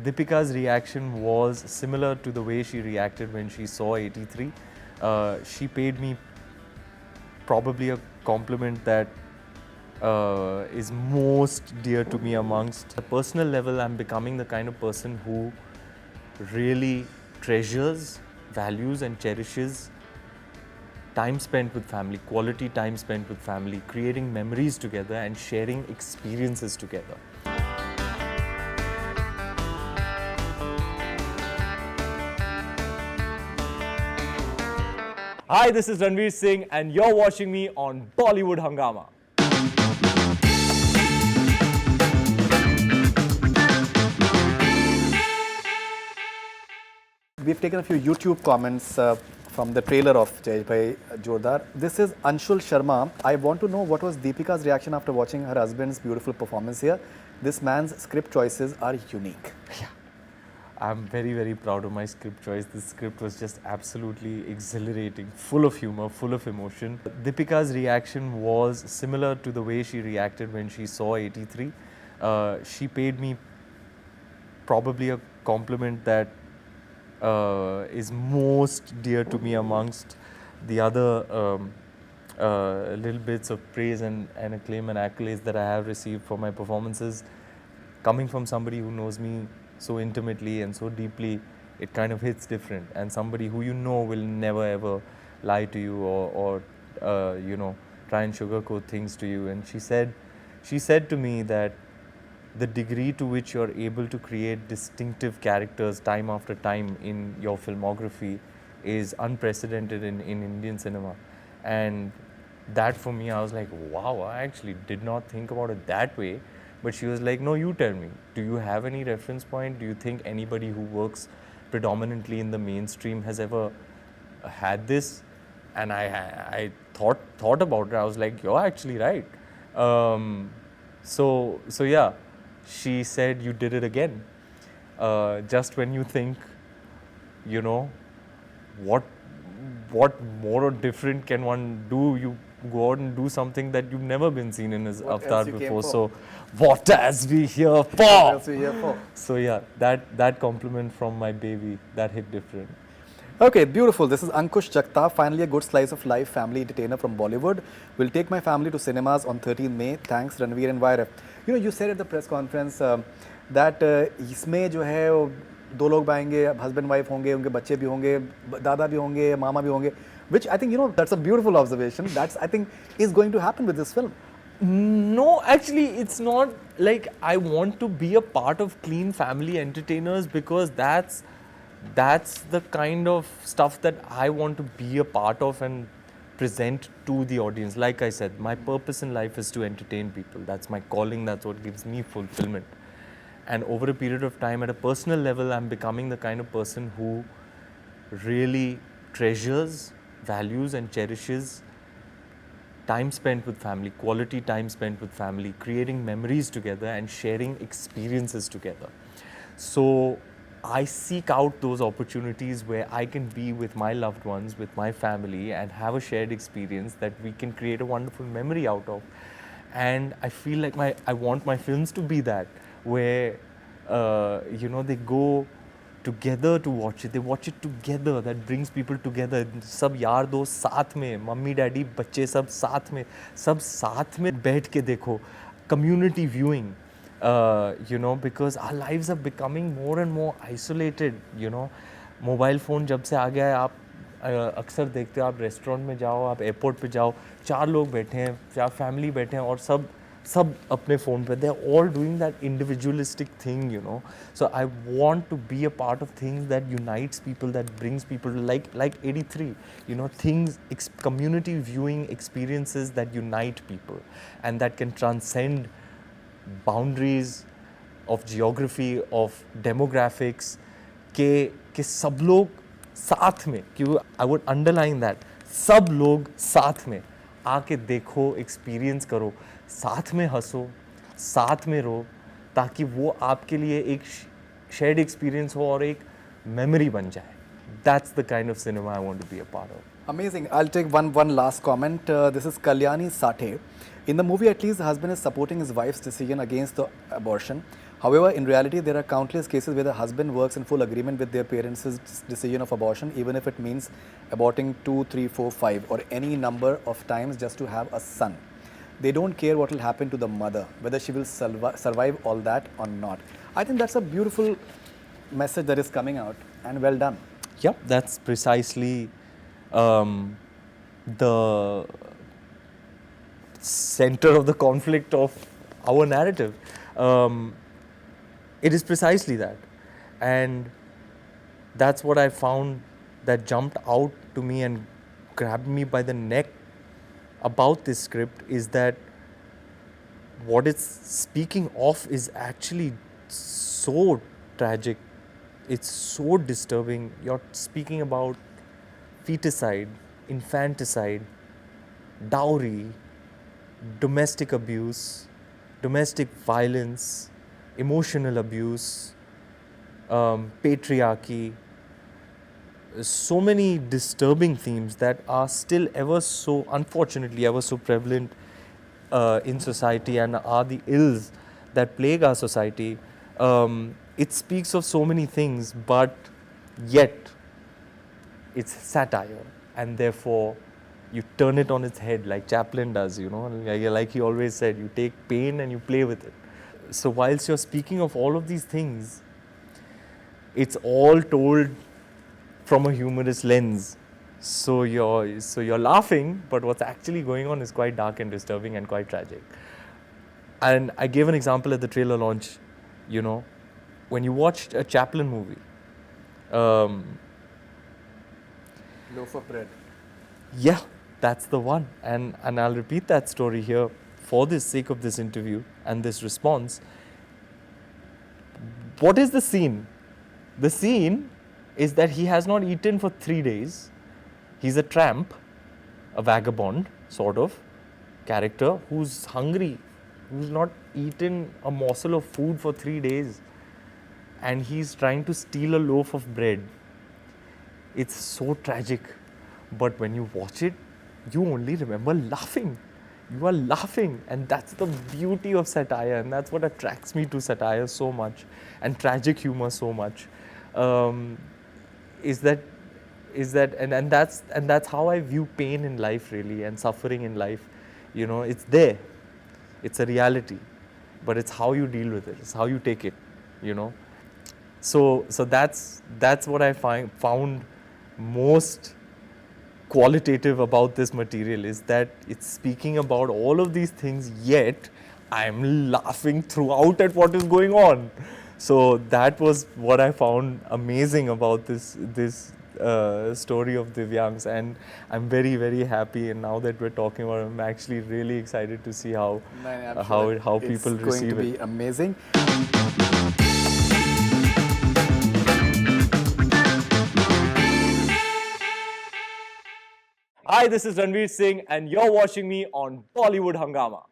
Deepika's reaction was similar to the way she reacted when she saw 83. She paid me probably a compliment that is most dear to me amongst. At a personal level, I'm becoming the kind of person who really treasures, values, and cherishes time spent with family, quality time spent with family, creating memories together and sharing experiences together. Hi, this is Ranveer Singh and you're watching me on Bollywood Hungama. We've taken a few YouTube comments from the trailer of Jayeshbhai Jordaar. This is Anshul Sharma. I want to know what was Deepika's reaction after watching her husband's beautiful performance here. This man's script choices are unique. Yeah. I'm very, very proud of my script choice. This script was just absolutely exhilarating, full of humor, full of emotion. Deepika's reaction was similar to the way she reacted when she saw 83. She paid me probably a compliment that is most dear to me amongst the other little bits of praise and acclaim and accolades that I have received for my performances. Coming from somebody who knows me so intimately and so deeply, it kind of hits different. And somebody who you know will never ever lie to you or try and sugarcoat things to you. And she said to me that the degree to which you're able to create distinctive characters time after time in your filmography is unprecedented in Indian cinema. And that for me, I was like, wow, I actually did not think about it that way. But she was like, no, you tell me. Do you have any reference point? Do you think anybody who works predominantly in the mainstream has ever had this? And I thought about it. I was like, you're actually right. So yeah, she said, you did it again. Just when you think, what more or different can one do, you go out and do something that you've never been seen in his avatar before. So what else we here for? So yeah, that compliment from my baby, that hit different. Okay, beautiful. This is Ankush Jagtap, finally a good slice of life family entertainer from Bollywood. Will take my family to cinemas on 13th May. Thanks, Ranveer and Vairav. You said at the press conference that इसमें जो है दो लोग आएंगे, husband wife होंगे, उनके बच्चे भी होंगे, दादा भी होंगे, मामा भी होंगे, which I think, that's a beautiful observation. That's, I think, is going to happen with this film. No, actually, it's not like I want to be a part of clean family entertainers because that's the kind of stuff that I want to be a part of and present to the audience. Like I said, my purpose in life is to entertain people. That's my calling. That's what gives me fulfillment. And over a period of time, at a personal level, I'm becoming the kind of person who really treasures, values, and cherishes time spent with family, quality time spent with family, creating memories together and sharing experiences together. So I seek out those opportunities where I can be with my loved ones, with my family, and have a shared experience that we can create a wonderful memory out of. And I feel like I want my films to be that, where they go together to watch it. They watch it together. That brings people together. सब यार दोस्त साथ में, mummy daddy बच्चे सब साथ में बैठ के देखो. Community viewing. Because our lives are becoming more and more isolated. Mobile phone जब से आ गया है, आप अक्सर देखते हो, आप रेस्टोरेंट में जाओ, आप एयरपोर्ट पे जाओ, 4 लोग बैठे हैं, 4 फैमिली बैठे हैं और सब अपने फ़ोन पे. They're all doing that individualistic thing, So I want to be a part of things that unites people, that brings people, like 83, community viewing experiences that unite people and that can transcend boundaries of geography, of demographics, के सब लोग साथ में, I would underline that, सब लोग साथ में आके देखो, experience करो, साथ में हंसो, साथ में रो, ताकि वो आपके लिए एक shared experience हो और एक memory बन जाए. That's the kind of cinema I want to be a part of. Amazing. I'll take one last comment. This is Kalyani Sathe. In the movie, at least, the husband is supporting his wife's decision against the abortion. However, in reality, there are countless cases where the husband works in full agreement with their parents' decision of abortion, even if it means aborting 2, 3, 4, 5, or any number of times just to have a son. They don't care what will happen to the mother, whether she will survive all that or not. I think that's a beautiful message that is coming out, and well done. Yep, that's precisely the center of the conflict of our narrative. It is precisely that. And that's what I found that jumped out to me and grabbed me by the neck about this script, is that what it's speaking of is actually so tragic. It's so disturbing. You're speaking about feticide, infanticide, dowry, domestic abuse, domestic violence, emotional abuse, patriarchy. So many disturbing themes that are still unfortunately, ever so prevalent in society, and are the ills that plague our society. It speaks of so many things, but yet it's satire, and therefore you turn it on its head like Chaplin does, like he always said, you take pain and you play with it. So whilst you're speaking of all of these things, it's all told from a humorous lens. So you're laughing, but what's actually going on is quite dark and disturbing and quite tragic. And I gave an example at the trailer launch. When you watched a Chaplin movie, Loaf of bread. yeah, that's the one. And I'll repeat that story here for the sake of this interview and this response. What is the scene? The scene is that he has not eaten for 3 days. He's a tramp, a vagabond sort of character who's hungry, who's not eaten a morsel of food for 3 days, and he's trying to steal a loaf of bread. It's so tragic, but when you watch it, you only remember laughing. You are laughing, and that's the beauty of satire, and that's what attracts me to satire so much, and tragic humor so much. Is that and that's how I view pain in life, really, and suffering in life. It's there, it's a reality, but it's how you deal with it, it's how you take it. So that's what I found most qualitative about this material, is that it's speaking about all of these things, yet I'm laughing throughout at what is going on. So that was what I found amazing about this story of Divyang's, and I'm very, very happy. And now that we're talking about it, I'm actually really excited to see how people receive it. It's going to be amazing. Hi, this is Ranveer Singh, and you're watching me on Bollywood Hungama.